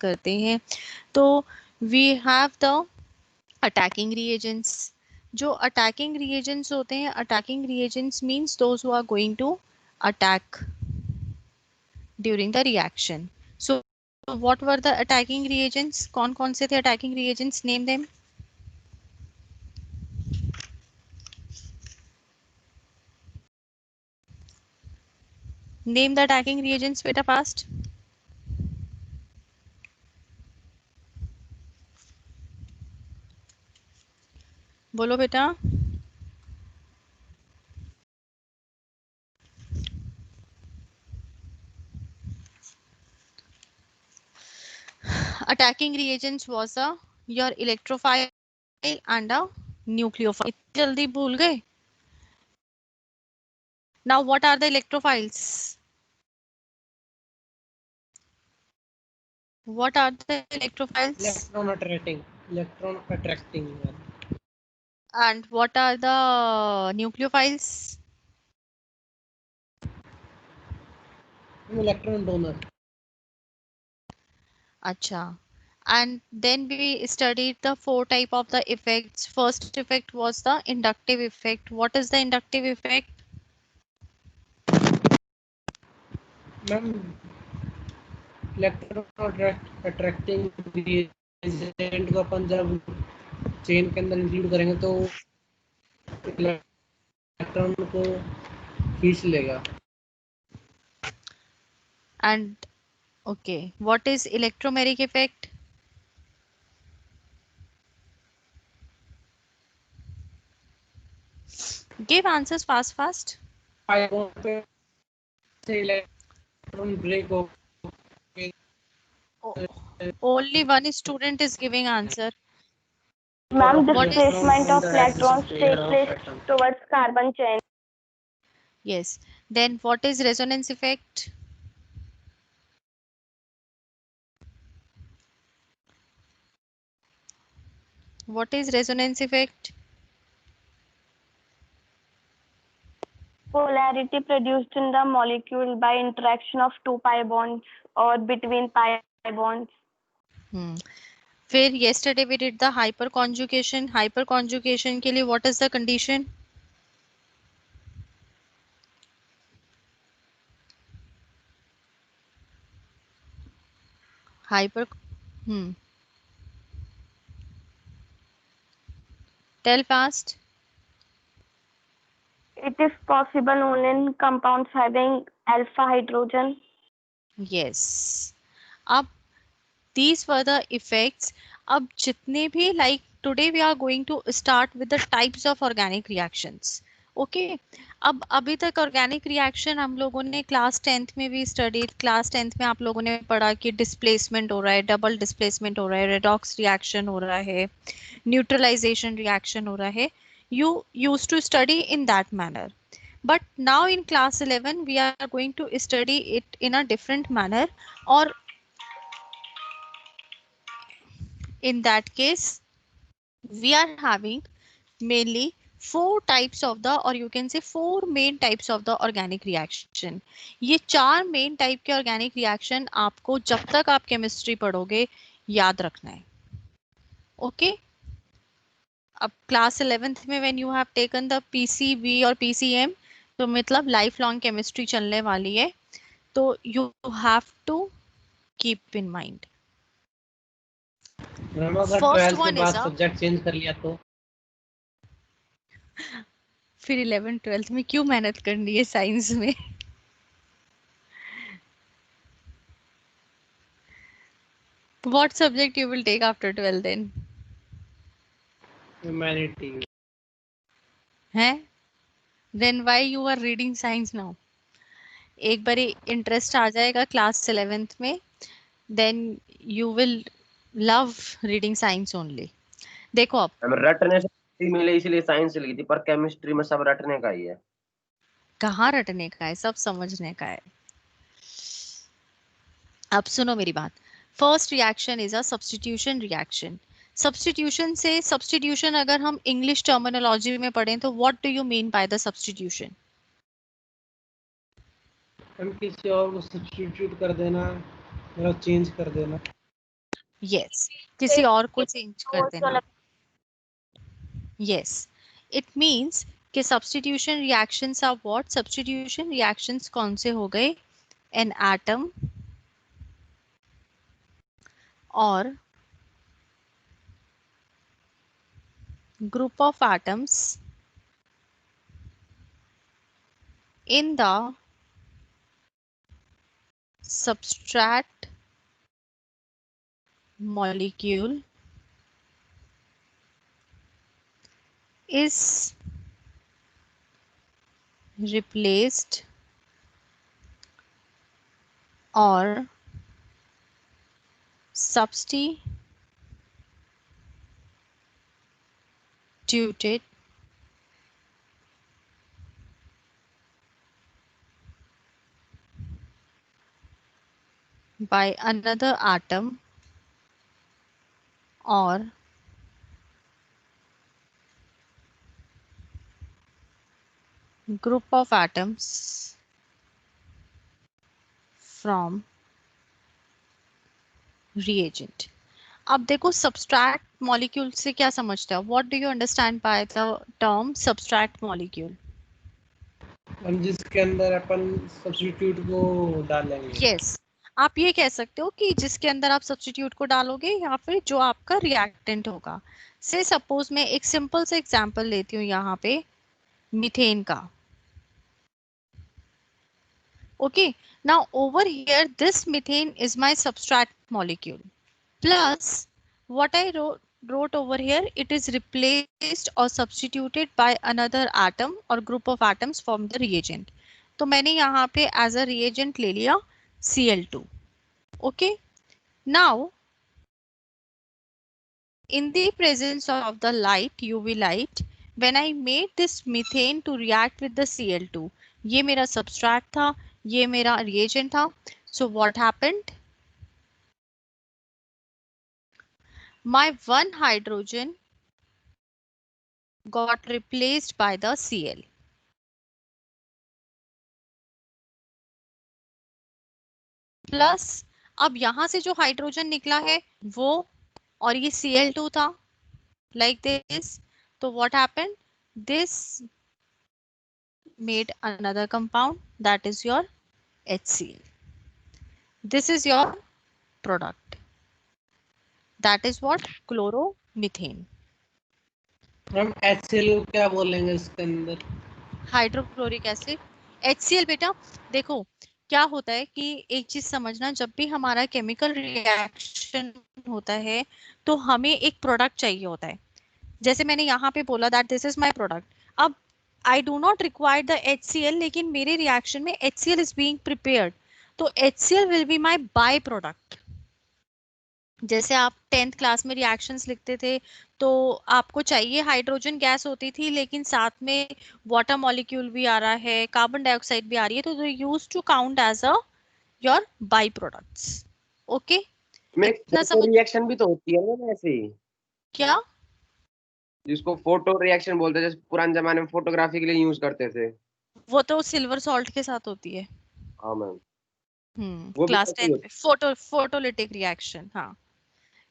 करते हैं। तो we have the attacking reagents. जो अटैकिंग रिएजेंट्स होते हैं, attacking reagents means those who are going to attack during the reaction. So what were the attacking reagents? कौन कौन से थे attacking reagents? Name them. Name the attacking reagents बेटा fast. बोलो बेटा। Attacking reagents was a your electrophile and a nucleophile. इतनी जल्दी भूल गए? Now what are the electrophiles? What are the electrophiles? Electron attracting one. And what are the nucleophiles? Electron donor. Acha. And then we studied the four type of the effects. First effect was the inductive effect. What is the inductive effect? Ma'am electron attracting reagent को अपन जब chain के अंदर include करेंगे तो electron को खींच लेगा. And okay, what is electromeric effect? Give answers fast. पाइपों पे से इलेक्ट्रॉन ब्रेक हो Only one student is giving answer. Ma'am, What is? displacement of electrons take place towards carbon chain. Yes. Then what is resonance effect? What is resonance effect? Polarity produced in the molecule by interaction of two pi bonds or between pi bonds. फिर yesterday we did the hyperconjugation. Hyperconjugation के लिए what is the condition? Hyper. Tell fast. It is possible only in compounds having alpha hydrogen. Yes. अब these were the effects. अब जितने भी like today we are going to start with the types of organic reactions. Okay. अब अभी तक organic reaction हम लोगों ने क्लास 10th में भी स्टडी. क्लास 10th में आप लोगों ने पढ़ा कि डिस्प्लेसमेंट हो रहा है, डबल डिस्प्लेसमेंट हो रहा है, रेडॉक्स रिएक्शन हो रहा है, न्यूट्रलाइजेशन रिएक्शन हो रहा है. You used to study in that manner. But now in class 11 we are going to study it in a different manner. Or in that case we are having mainly four types of the, or you can say four main types of the organic reaction. ये चार main type के organic reaction आपको जब तक आप chemistry पढ़ोगे याद रखना है. Okay. अब क्लास 11th में when you have taken the PCB और PCM तो मतलब लाइफ लॉन्ग केमिस्ट्री चलने वाली है. तो you have to keep in mind. First one is subject change कर लिया तो फिर 11th 12th में क्यों मेहनत करनी है साइंस में? What subject you will take after 12th then? Humanity. हैं? Then why you are reading science now? एक बारी इंटरेस्ट आ जाएगा क्लास 11th में, then you will love reading science only. देखो अब रटने से मिले इसलिए साइंस ली थी, पर केमिस्ट्री में सब रटने का ही है. कहाँ रटने का है, सब समझने का है. अब सुनो मेरी बात. First reaction is a substitution reaction. Substitution से, सब्स्टिट्यूशन अगर हम इंग्लिश टर्मिनोलॉजी में पढ़ें तो what do you mean by the substitution? हम किसी और को सब्स्टिट्यूट कर देना, मतलब चेंज कर देना. यस, किसी और को चेंज कर देना। यस, इट मीन्स कि substitution reactions are what? Substitution reactions कौन से हो गए? एन एटम और group of atoms in the substrate molecule is replaced or substituted by another atom or group of atoms from reagent. अब देखो substrate molecule से क्या समझते हो? What do you understand by the term substrate molecule? हम जिसके अंदर अपन substitute को डालेंगे। यस, आप ये कह सकते हो कि जिसके अंदर आप सब्स्टिट्यूट को डालोगे या फिर जो आपका रिएक्टेंट होगा। से सपोज मैं एक सिंपल से एग्जांपल लेती हूँ यहाँ पे मीथेन का। Okay, now over here this methane is my substrate molecule plus what I wrote over here, it is replaced or substituted by another atom or group of atoms from the reagent. तो मैंने यहाँ पे as a reagent ले लिया Cl2. Okay, now in the presence of the light, UV light, when I made this methane to react with the Cl2, ये मेरा substrate था, ये मेरा reagent था. So what happened? My one hydrogen got replaced by the Cl. Plus अब यहां से जो हाइड्रोजन निकला है वो और ये Cl2 था like this. तो what happened? This made another compound that is your HCl. This is your product. That is what? Chloromethane. हम HCl को क्या बोलेंगे इसके अंदर? Hydrochloric acid. HCl बेटा देखो क्या होता है कि एक चीज समझना, जब भी हमारा केमिकल रिएक्शन होता है तो हमें एक प्रोडक्ट चाहिए होता है। जैसे मैंने यहाँ पे बोला that this is my product. अब I do not require the HCl, लेकिन मेरे रिएक्शन में HCl इज बीइंग प्रिपेयर्ड, तो HCl will be my byproduct. जैसे आप 10th क्लास में रिएक्शंस लिखते थे तो आपको चाहिए हाइड्रोजन गैस होती थी, लेकिन साथ में वाटर मॉलिक्यूल भी आ रहा है, कार्बन डाइऑक्साइड भी आ रही है, तो they used to count as a your by products. Okay, में इतना फोटो समझ रिएक्शन भी तो होती है ना वैसे ही, क्या? जिसको फोटो रिएक्शन बोलते हैं, जैसे पुराने जमाने में फोटोग्राफी के लिए यूज करते थे। वो तो सिल्वर सॉल्ट के साथ होती है। हाँ मैम, वो भी क्लास ऐसे ही 10 होती में फोटोलिटिक रिएक्शन। हाँ,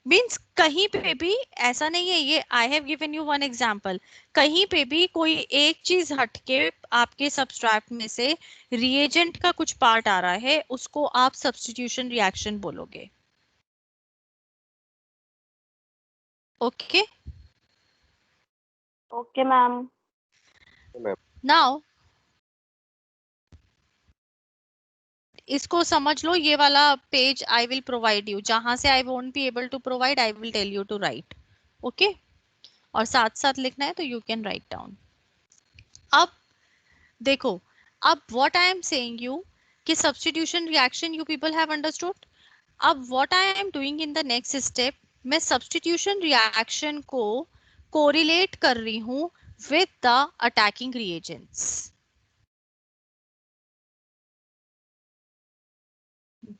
मीन्स कहीं पे भी ऐसा नहीं है, ये आई have given you one example, कहीं पे भी कोई एक चीज हटके आपके सबस्ट्रेट में से रिएजेंट का कुछ पार्ट आ रहा है, उसको आप सब्स्टिट्यूशन रिएक्शन बोलोगे। Okay, Okay, ma'am. है मैम। नाउ इसको समझ लो, ये वाला page I will provide you, जहां से I won't be able to provide I will tell you to write. Okay, और साथ साथ लिखना है तो यू कैन राइट डाउन। अब देखो, अब what I am saying you कि substitution reaction you people have understood. अब what I am doing in the next step, मैं सब्स्टिट्यूशन रिएक्शन को कोरिलेट कर रही हूं with the attacking reagents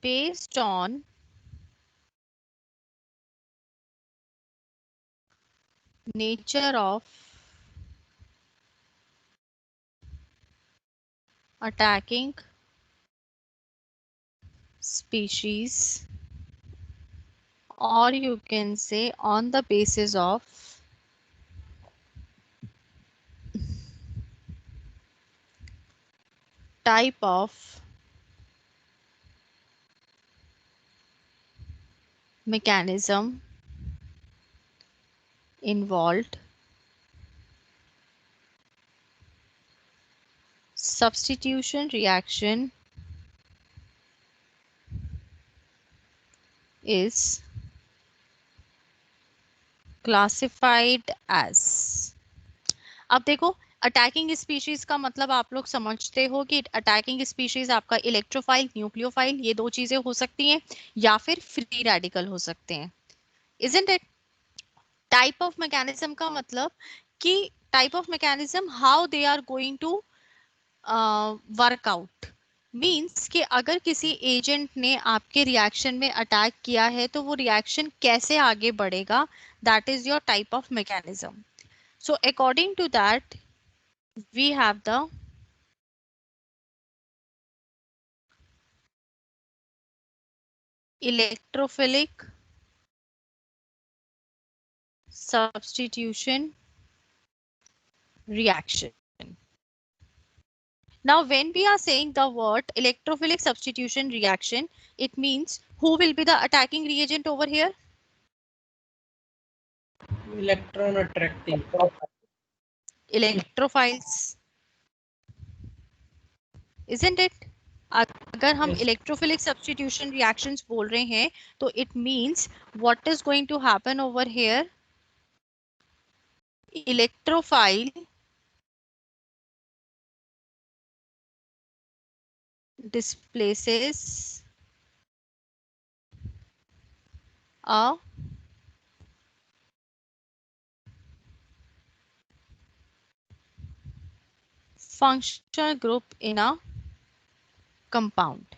based on nature of attacking species or you can say on the basis of type of mechanism involved, substitution reaction is classified as. अब देखो, attacking species का मतलब आप लोग समझते हो कि अटैकिंग स्पीशीज आपका इलेक्ट्रोफाइल, न्यूक्लियोफाइल, ये दो चीजें हो सकती हैं, या फिर फ्री रेडिकल हो सकते हैं, isn't it? Type of mechanism का मतलब कि type of mechanism how they are going to work out, means कि अगर किसी एजेंट ने आपके रिएक्शन में अटैक किया है तो वो रिएक्शन कैसे आगे बढ़ेगा, that is your type of mechanism. So according to that, we have the electrophilic substitution reaction. Now, when we are saying the word electrophilic substitution reaction, it means who will be the attacking reagent over here? Electron attracting. Electrophiles, isn't it? अगर हम Yes. Electrophilic substitution reactions बोल रहे हैं तो it means what is going to happen over here, electrophile displaces a functional group in a compound.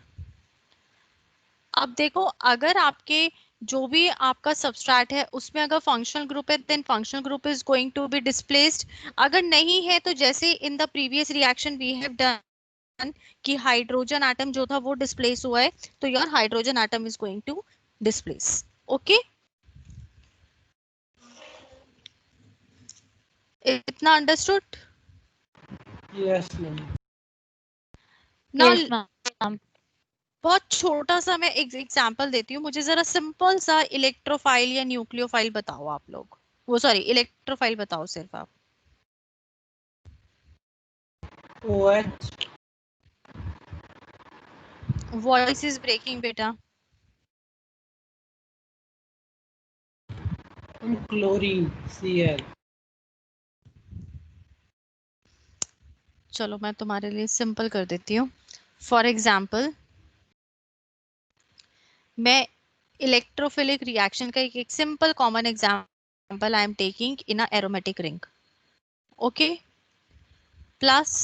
अब देखो, अगर आपके जो भी आपका सबस्ट्रेट है उसमें अगर फंक्शनल ग्रुप है, then functional group is going to be displaced. अगर नहीं है तो जैसे in the previous reaction we have done कि हाइड्रोजन एटम जो था वो डिस्प्लेस हुआ है, तो your hydrogen atom is going to displace. Okay, इतना understood? Yes ma'am. Now Yes, ma'am. बहुत छोटा सा मैं एक एग्जांपल देती हूँ, मुझे जरा सिंपल सा इलेक्ट्रोफाइल या न्यूक्लियोफाइल बताओ आप लोग. वो सॉरी, इलेक्ट्रोफाइल बताओ सिर्फ आप. OH. वॉइस इज ब्रेकिंग बेटा. Chlorine Cl. चलो मैं तुम्हारे लिए सिंपल कर देती हूँ. फॉर एग्जाम्पल, मैं इलेक्ट्रोफिलिक रिएक्शन का एक simple common example I am taking in a aromatic ring. Okay, plus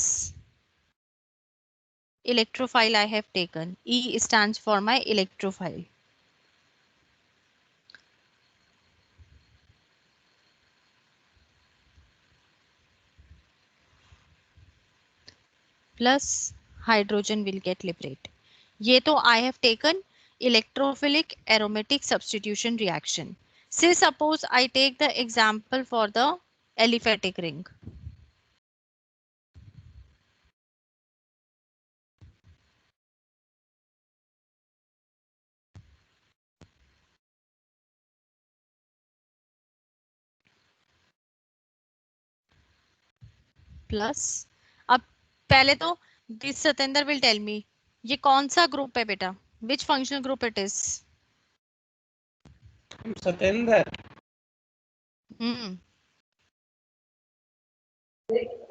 electrophile I have taken. E stands for my electrophile. Plus hydrogen will get liberated. ये तो I have taken electrophilic aromatic substitution reaction. Say suppose I take the example for the aliphatic ring. Plus, अब पहले तो this Satendra will tell me ये कौन सा group है बेटा, which functional group it is? Satendra.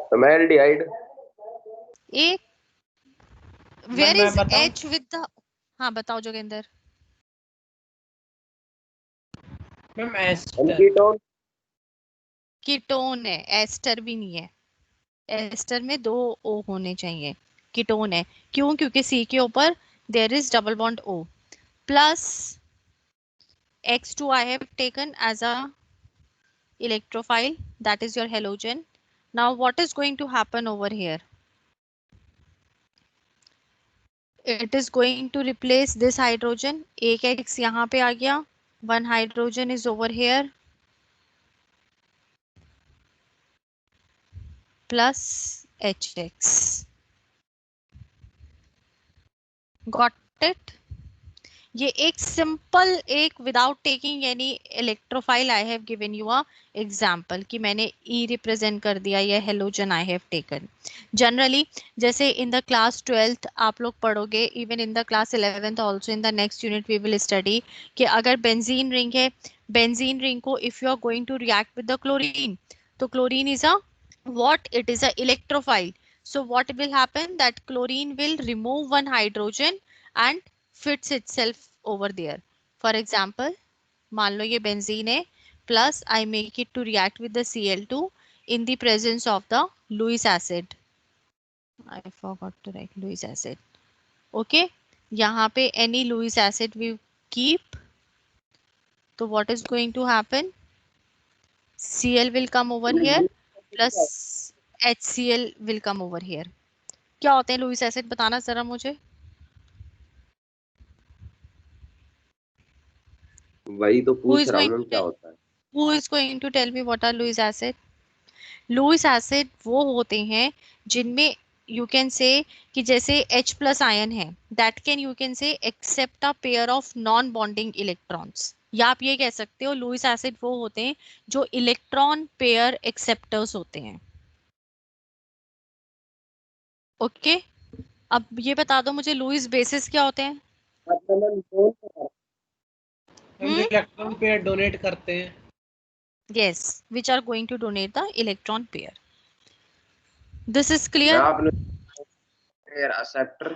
Formaldehyde. A where is H with the, हाँ बताओ Jogendra. Ma'am ester. Ketone. Ketone है, एस्टर भी नहीं है. एस्टर में 2 ओ होने चाहिए. कीटोन है. क्यों? क्योंकि सी के ऊपर there is double bond O. Plus X2 I have taken as a electrophile, that is your halogen. Now what is going to happen over here? It is going to replace this hydrogen. एक X यहाँ पे आ गया, One hydrogen is over here plus HX. Got it? ये एक simple एक without taking any electrophile I have given you a example कि मैंने E represent कर दिया या halogen I have taken. Generally जैसे इन द क्लास 12th आप लोग पढ़ोगे, even in the class 11th also in the next unit we will study कि अगर बेंजीन रिंग है, बेंजीन रिंग को if you are going to react with the chlorine, तो chlorine is a what? It is a electrophile. So what will happen? That chlorine will remove one hydrogen and fits itself over there. For example, मान लो ये benzene है, plus I make it to react with the Cl2 in the presence of the Lewis acid. I forgot to write Lewis acid. Okay, यहाँ पे any Lewis acid we keep. So what is going to happen? Cl will come over here plus HCl will come over here. क्या होते हैं Lewis acid, बताना जरा मुझे. वही तो Who पूछ is रहा हूँ going मैम to क्या tell? होता है. Who is going to tell me what are Lewis acid? Lewis acid वो होते हैं जिनमें यू कैन से कि जैसे H प्लस आयन है, that can you can say accept a pair of non bonding electrons. या आप ये कह सकते हो लुईस एसिड वो होते हैं जो इलेक्ट्रॉन पेयर एक्सेप्टर्स होते हैं. ओके, अब ये बता दो मुझे लुईस बेसिस क्या होते हैं. हम जो इलेक्ट्रॉन पेयर डोनेट करते हैं. Yes, which are going to donate the electron pair. This is मैं clear. आपने pair acceptor.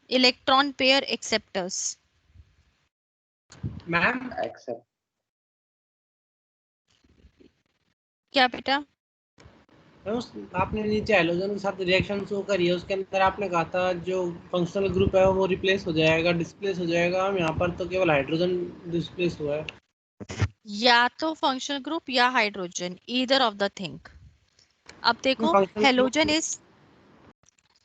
Electron pair acceptors. Ma'am accept क्या बेटा? आपने नीचे हैलोजन के साथ रिएक्शन शो करी है, उसके अंदर आपने कहा था जो फंक्शनल ग्रुप है वो रिप्लेस हो जाएगा, डिस्प्लेस हो जाएगा. हम यहाँ पर तो केवल हाइड्रोजन डिस्प्लेस हुआ है. या तो फंक्शनल ग्रुप या hydrogen, either of the thing. अब देखो फंक्शनल हेलोजन इज,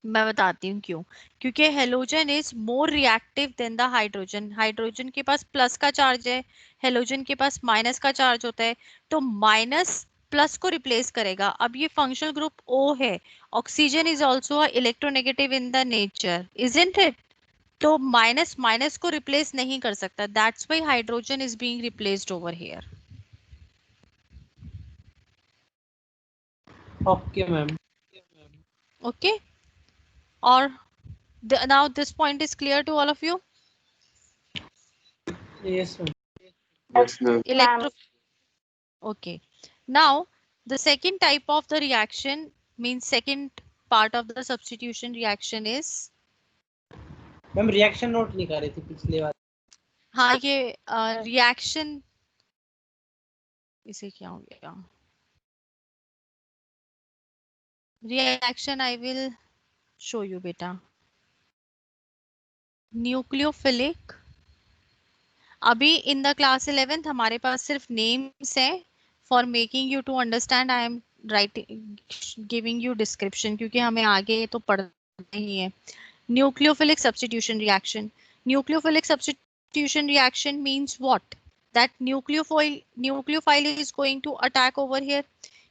मैं बताती हूँ क्यों. क्योंकि halogen is more reactive than the hydrogen. Hydrogen के पास प्लस का चार्ज है, हेलोजन के पास माइनस का चार्ज होता है, तो माइनस प्लस को रिप्लेस करेगा. अब ये फंक्शनल ग्रुप O है, oxygen is also electronegative in the nature, isn't it? तो माइनस माइनस को रिप्लेस नहीं कर सकता, that's why hydrogen is being replaced over here. Okay ma'am. Okay, और now this point is clear to all of you. Yes ma'am. Yes ma'am. Electro, okay, now the second type of the reaction means second part of the substitution reaction is, ma'am reaction note नहीं कर रही थी पिछली बार. हाँ ये reaction, इसे क्या हो गया, reaction I will show you बेटा. न्यूक्लियोफिलिक, अभी इन द क्लास 11th हमारे पास सिर्फ नेम्स है. For making you to understand I am writing giving you description, क्योंकि हमें आगे तो पढ़ना ही है. Nucleophilic substitution reaction. Nucleophilic substitution reaction means what? That nucleophile is going to attack over here.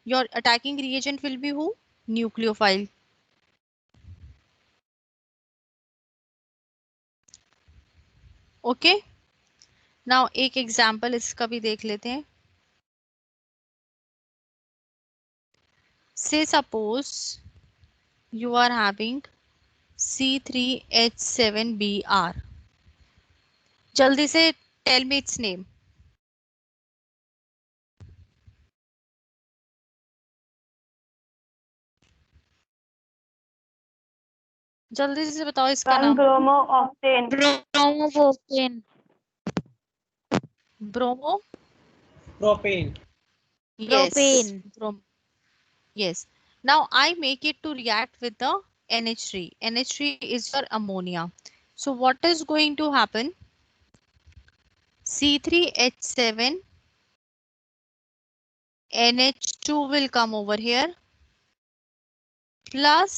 Your attacking reagent will be who? Nucleophile. Okay. Now एक example इसका भी देख लेते हैं. Say suppose you are having C3H7Br. जल्दी से tell me its name. जल्दी से बताओ इसका नाम. Bromo octane. Bromopropane. Bromo. Propane. Yes. Propane. Yes. Now I make it to react with the NH3. NH3 is your ammonia. So what is going to happen? C3H7 NH2 will come over here plus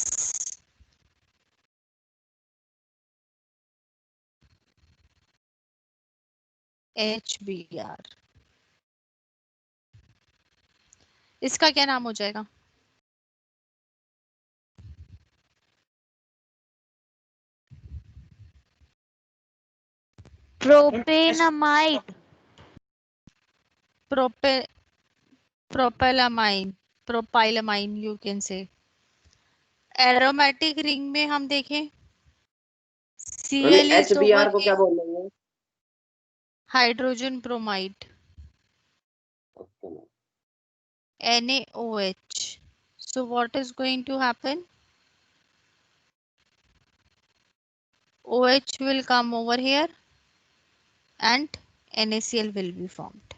HBr। इसका क्या नाम हो जाएगा? Propanamide. Propylamine, propylamine you can say. Aromatic ring में हम देखें Cl is over HBr को क्या here, बोल रहे हैं? Hydrogen bromide, okay ma'am. NaOH. So what is going to happen? OH will come over here and NaCl will be formed.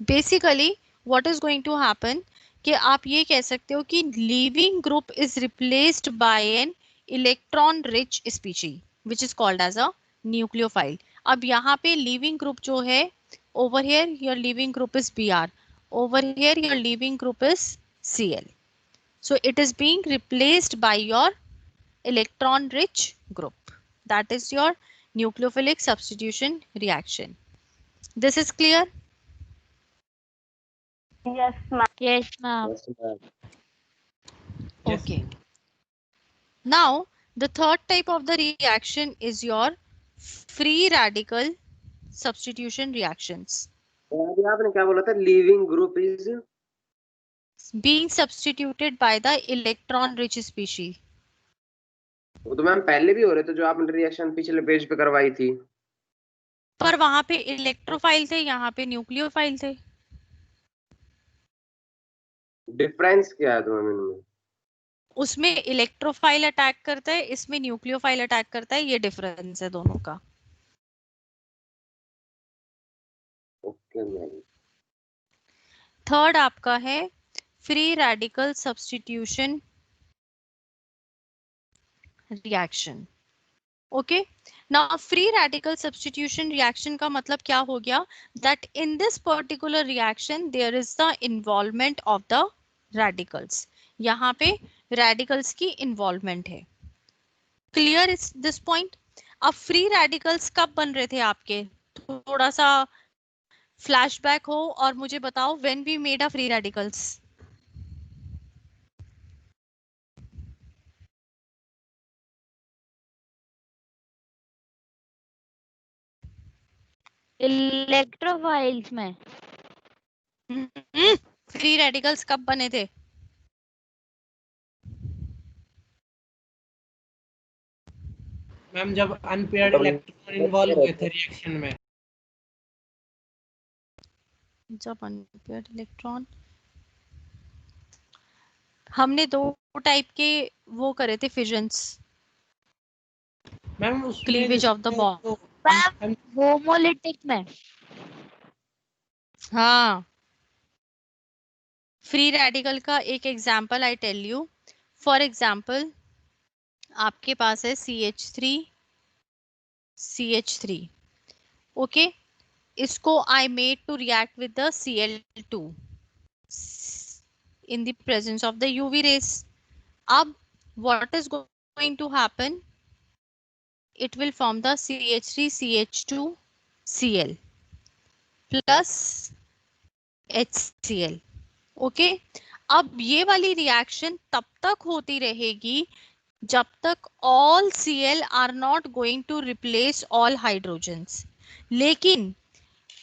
Basically what is going to happen कि आप ये कह सकते हो कि leaving group is replaced by an electron rich species which is called as a nucleophile. अब यहाँ पे leaving group जो है, over here your leaving group is Br, over here your leaving group is Cl. So it is being replaced by your electron rich group. That is your nucleophilic substitution reaction. This is clear? Yes, ma'am. Yes, ma'am. Yes, ma'am. Yes. Okay. Now the third type of the reaction is your free radical substitution reactions. तो अभी आपने क्या बोला था? Leaving group is Being substituted by the electron rich species. वो तो ma'am पहले भी हो रहे थे जो आपने रिएक्शन पिछले पेज पे करवाई थी। पर वहां पे इलेक्ट्रोफाइल थे, यहाँ पे न्यूक्लियोफाइल थे। डिफरेंस क्या है तो मैम इनमें? उसमें इलेक्ट्रोफाइल अटैक करता है, इसमें न्यूक्लियोफाइल अटैक करता है, ये डिफरेंस है दोनों का। Okay ma'am. थर्ड आपका है free radical substitution reaction. Okay, now free radical substitution reaction का मतलब क्या हो गया? That in this particular reaction there is the involvement of the radicals. यहाँ पे रेडिकल्स की इन्वॉल्वमेंट है। Clear is this point? अब फ्री रेडिकल्स कब बन रहे थे आपके? थोड़ा सा फ्लैशबैक हो और मुझे बताओ, when we made a free radicals. Electrophiles में। फ्री रेडिकल्स कब बने थे? मैम जब अनपेयर्ड इलेक्ट्रॉन इन्वॉल्व हुए थे रिएक्शन में। जब अनपेयर्ड इलेक्ट्रॉन, हमने दो टाइप के वो करे थे फिजन्स, मैम उसमें cleavage of the bond. Ma'am homolytic में। हाँ, फ्री रेडिकल का एक example I tell you. For example आपके पास है CH3 CH3। ओके, इसको I made to react with the Cl2 in the presence of the UV rays. अब what is going to happen? It will form the CH3 CH2 Cl plus HCl. Okay, अब ये वाली reaction तब तक होती रहेगी जब तक all Cl are not going to replace all hydrogens. लेकिन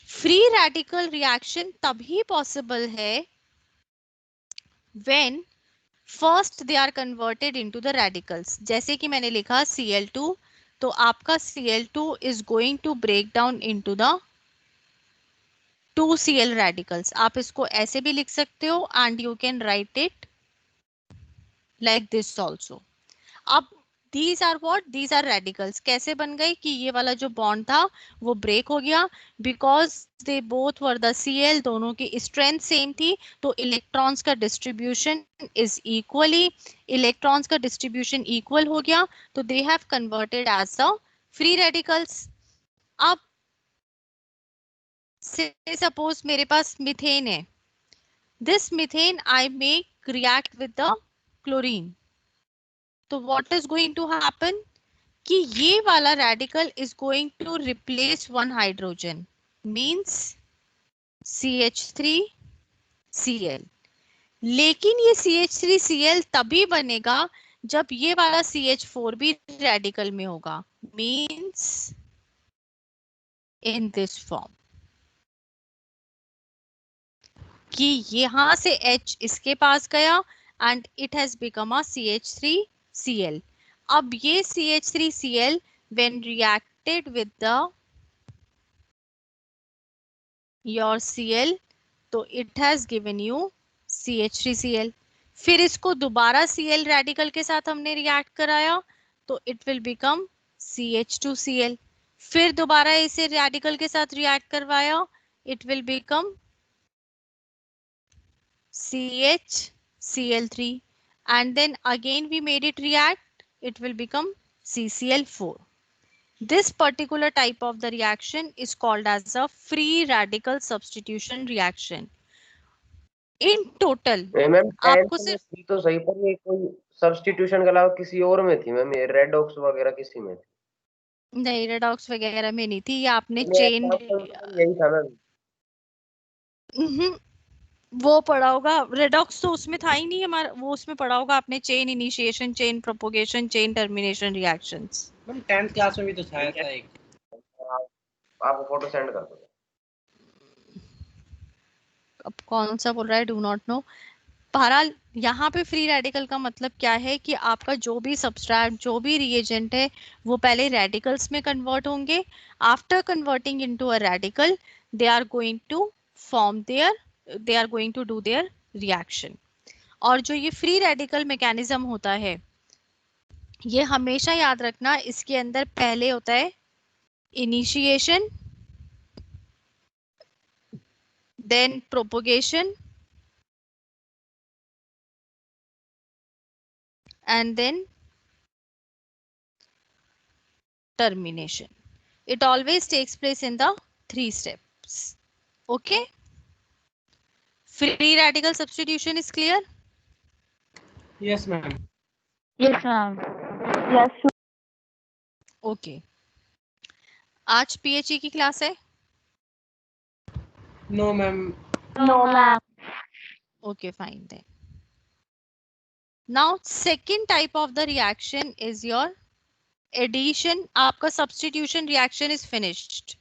फ्री रेडिकल रिएक्शन तभी पॉसिबल है when first they are converted into the radicals. जैसे कि मैंने लिखा Cl2, तो आपका Cl2 is going to break down into the 2Cl radicals. आप इसको ऐसे भी लिख सकते हो and you can write it like this also. अब these are what? These are radicals. कैसे बन गए कि ये वाला जो बॉन्ड था वो ब्रेक हो गया because they both were the Cl, दोनों की स्ट्रेंथ सेम थी, तो इलेक्ट्रॉन्स का डिस्ट्रीब्यूशन इज इक्वली, इलेक्ट्रॉन्स का डिस्ट्रीब्यूशन इक्वल हो गया, तो they have converted as the free radicals. अब से सपोज मेरे पास मीथेन है, this methane I make react with the chlorine, तो what is going to happen कि ये वाला radical is going to replace one hydrogen, means CH3Cl. लेकिन ये CH3Cl तभी बनेगा जब ये वाला CH4 भी रेडिकल में होगा, मीन्स इन दिस फॉर्म, कि यहां से H इसके पास गया and it has become a CH3Cl. अब ये CH3Cl when reacted with the your Cl, तो it has given you CH3Cl. फिर इसको दोबारा Cl रेडिकल के साथ हमने रिएक्ट कराया तो इट विल बिकम CH2Cl. फिर दोबारा इसे रेडिकल के साथ रिएक्ट करवाया, it will become CHCl3, and then again we made it react, it will become CCl4. This particular type of the reaction is called as a free radical substitution reaction. In total ma'am आपको 10th में सिर्फ थी तो सही, पर ये कोई substitution के अलावा किसी और में थी मैम, ये रेडॉक्स वगैरह किसी में थी? नहीं, रेडॉक्स वगैरह में नहीं थी, ये आपने मेरा चेन example यही था मैम। वो पढ़ा होगा, रेडॉक्स तो उसमें था ही नहीं हमारा, वो उसमें पढ़ा होगा आपने chain initiation, chain propagation, chain termination reactions. Ma'am 10th class में भी तो था ऐसा एक. आपको फोटो सेंड कर दो। अब कौन सा बोल रहा है, डू नॉट नो. बहरहाल यहाँ पे फ्री रेडिकल का मतलब क्या है कि आपका जो भी सबस्ट्रैट, जो भी रिएजेंट है, वो पहले रेडिकल्स में कन्वर्ट होंगे. After converting into a radical they are going to form there, they are going to do their reaction. और जो ये फ्री रेडिकल मैकेनिज्म होता है, ये हमेशा याद रखना, इसके अंदर पहले होता है initiation, then propagation, and then termination. It always takes place in the 3 steps. Okay? Free radical substitution is clear? Yes ma'am. Yes, ma'am. Yes. Okay. आज PHE की क्लास है? No ma'am. No, ma'am. Okay, fine then. Now second type of the reaction is your addition. आपका substitution reaction is finished.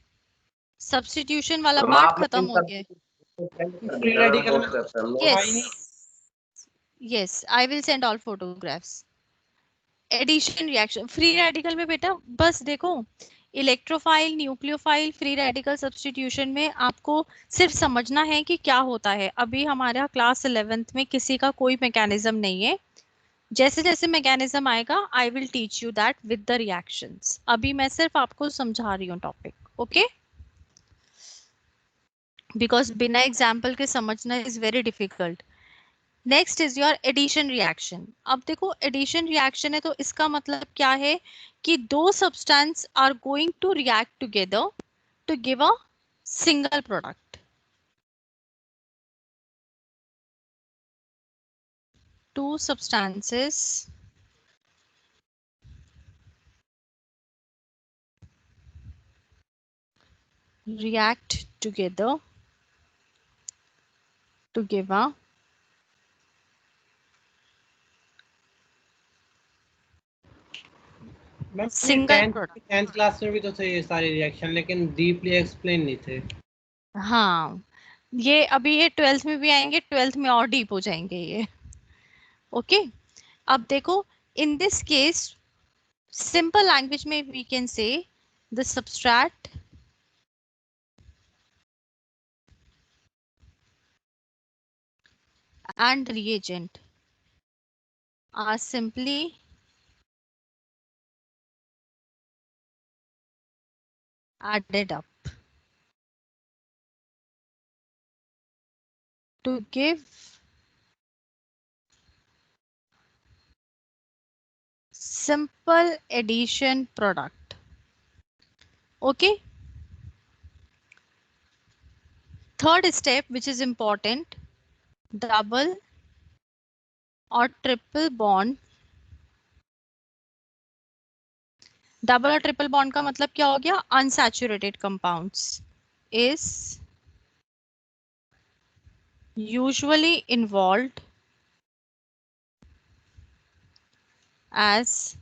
Substitution वाला part आप खत्म हो गया. Free radical में तो था ही नहीं. Yes, I will send all photographs. Addition reaction free radical में बेटा बस देखो, electrophile, nucleophile, free radical substitution में आपको सिर्फ समझना है कि क्या होता है. अभी हमारा क्लास 11th में किसी का कोई मैकेनिज्म नहीं है. जैसे जैसे मैकेनिज्म आएगा I will teach you that with the reactions. अभी मैं सिर्फ आपको समझा रही हूँ टॉपिक. ओके, बिकॉज बिना एग्जाम्पल के समझना is very difficult. Next is your addition reaction. अब देखो एडिशन रिएक्शन है तो इसका मतलब क्या है कि दो substance are going to react together to give a single product. Two substances react together to give a ma'am single product. 10th class में भी तो थे ये सारे रिएक्शन, लेकिन डीपली एक्सप्लेन नहीं थे. हाँ, ये अभी ये 12th में भी आएंगे, 12th में और डीप हो जाएंगे ये. ओके अब देखो, in this case simple language में we can say the substrate and reagent are simply added up to give simple addition product. Okay, third step which is important, double or triple bond double और triple bond का मतलब क्या हो गया? Unsaturated compounds is usually involved as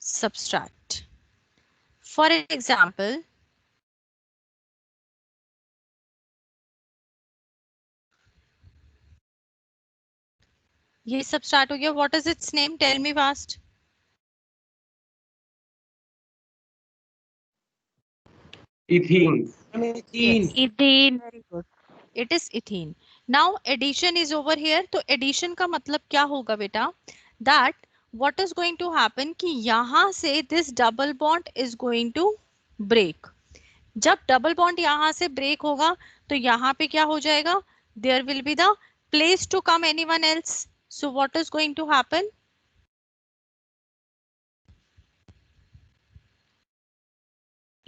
substrate. For example, ये substrate हो गया. What is its name? Tell me fast. Ethene. Yes. Ethene. Very good. It is ethene. Now addition is over here. तो addition का मतलब क्या होगा बेटा? That what is going to happen कि यहाँ से this double bond is going to break. जब डबल बॉन्ड यहाँ से ब्रेक होगा तो यहाँ पे क्या हो जाएगा? There will be the place to come anyone else. So what is going to happen?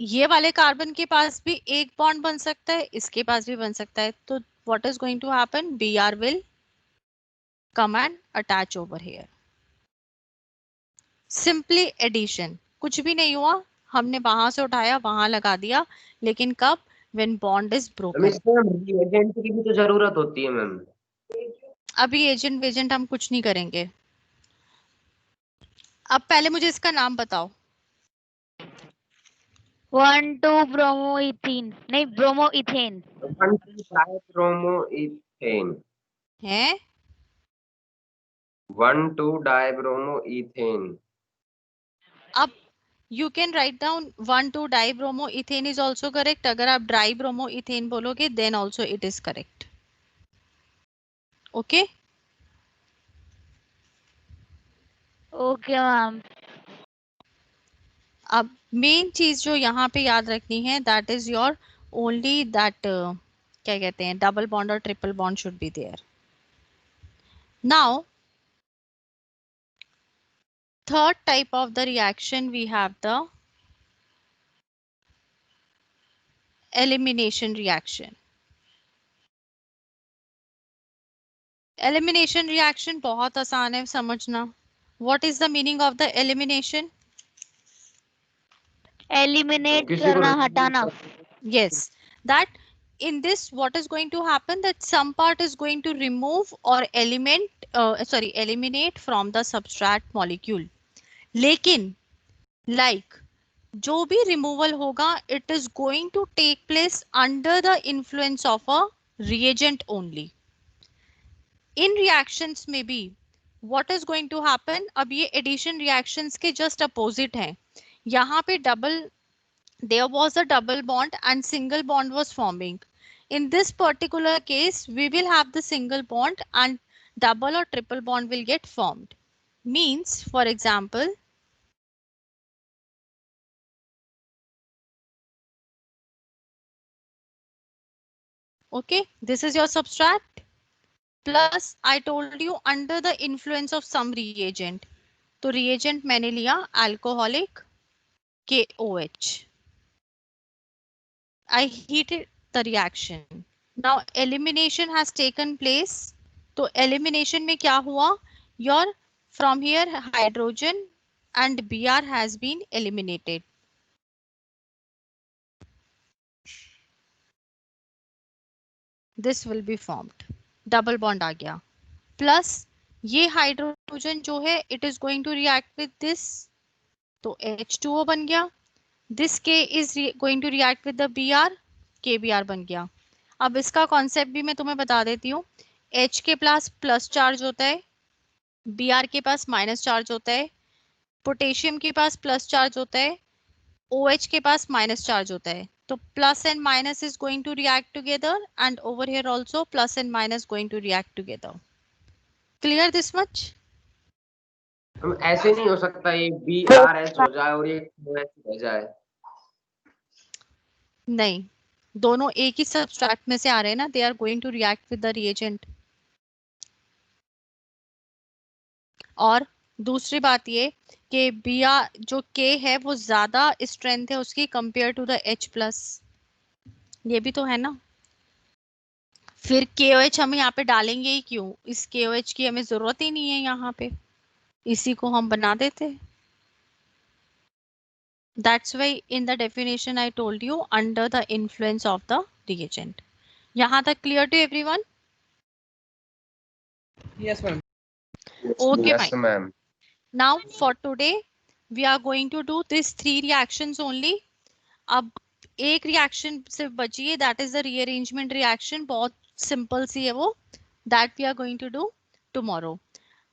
ये वाले कार्बन के पास भी एक बॉन्ड बन सकता है, इसके पास भी बन सकता है. तो what is going to happen? Br will come and attach over here. Simply addition, कुछ भी नहीं हुआ, हमने वहां से उठाया वहां लगा दिया. लेकिन कब? When bond is ma'am broken. इसमें रिएजेंट की भी तो जरूरत होती है मैम. अभी एजेंट वेजेंट हम कुछ नहीं करेंगे. अब पहले मुझे इसका नाम बताओ. 1,2 ब्रोमोइथेन, नहीं ब्रोमोइथेन. 1,2-dibrommoethane. है 1,2-dibrommoethane. अब you can write down 1,2-dibromoethane is also correct. अगर आप ड्राई ब्रोमोइथेन बोलोगे then also it is correct. Okay. Okay ma'am. अब मेन चीज जो यहाँ पे याद रखनी है that is your only that क्या कहते हैं, डबल बॉन्ड और triple bond should be there. Now third type of the reaction we have the elimination reaction. Elimination reaction बहुत आसान है समझना. What is the meaning of the elimination? Eliminate किसी को करना, हटाना. Yes, that in this what is going to happen that some part is going to remove or eliminate from the substrate molecule. लेकिन like जो भी removal होगा it is going to take place under the influence of a reagent only. In reactions में भी what is going to happen, अब ये addition reactions के just opposite हैं. यहाँ पे there was a double bond and single bond was forming. In this particular case we will have the single bond and double or triple bond will get formed. Means for example, okay, this is your substrate plus I told you under the influence of some reagent. तो reagent मैंने लिया alcoholic KOH. I heated the reaction. Now elimination has taken place. तो elimination में क्या हुआ? Your from here hydrogen and Br has been eliminated. This will be formed. Double bond आ गया. Plus ये hydrogen जो है it is going to react with this. तो H2O बन गया. This K is going to react with the Br. KBr बन गया. अब इसका कॉन्सेप्ट भी मैं तुम्हें बता देती हूँ. H के पास प्लस चार्ज होता है, Br के पास माइनस चार्ज होता है, पोटेशियम के पास प्लस चार्ज होता है, OH के पास माइनस चार्ज होता है. तो plus and minus is going to react together and over here also plus and minus going to react together. Clear this much? हम ऐसे नहीं हो सकता ये BRH हो जाए और ये OH हो जाए. नहीं, दोनों एक ही सब्सट्रैक्ट में से आ रहे हैं ना. They are going to react with the reagent. और दूसरी बात ये कि Br जो K है वो ज्यादा स्ट्रेंथ है उसकी कंपेयर टू द H+. ये भी तो है ना. फिर KOH हम यहाँ पे डालेंगे ही क्यों? इस KOH की हमें जरूरत ही नहीं है यहाँ पे, इसी को हम बना देते. That's why in the definition I told you under the influence of the reagent. यहाँ तक clear to everyone? Yes, ma'am. Okay, Yes, fine. ma'am. Now for today we are going to do these 3 reactions only. अब एक reaction सिर्फ बची है, that is the rearrangement reaction. बहुत simple सी है वो. That we are going to do tomorrow.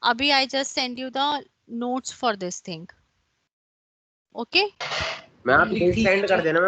अभी I just send you the notes for this thing. Okay? मैं आप ठीक सेंड है। कर देना मैम।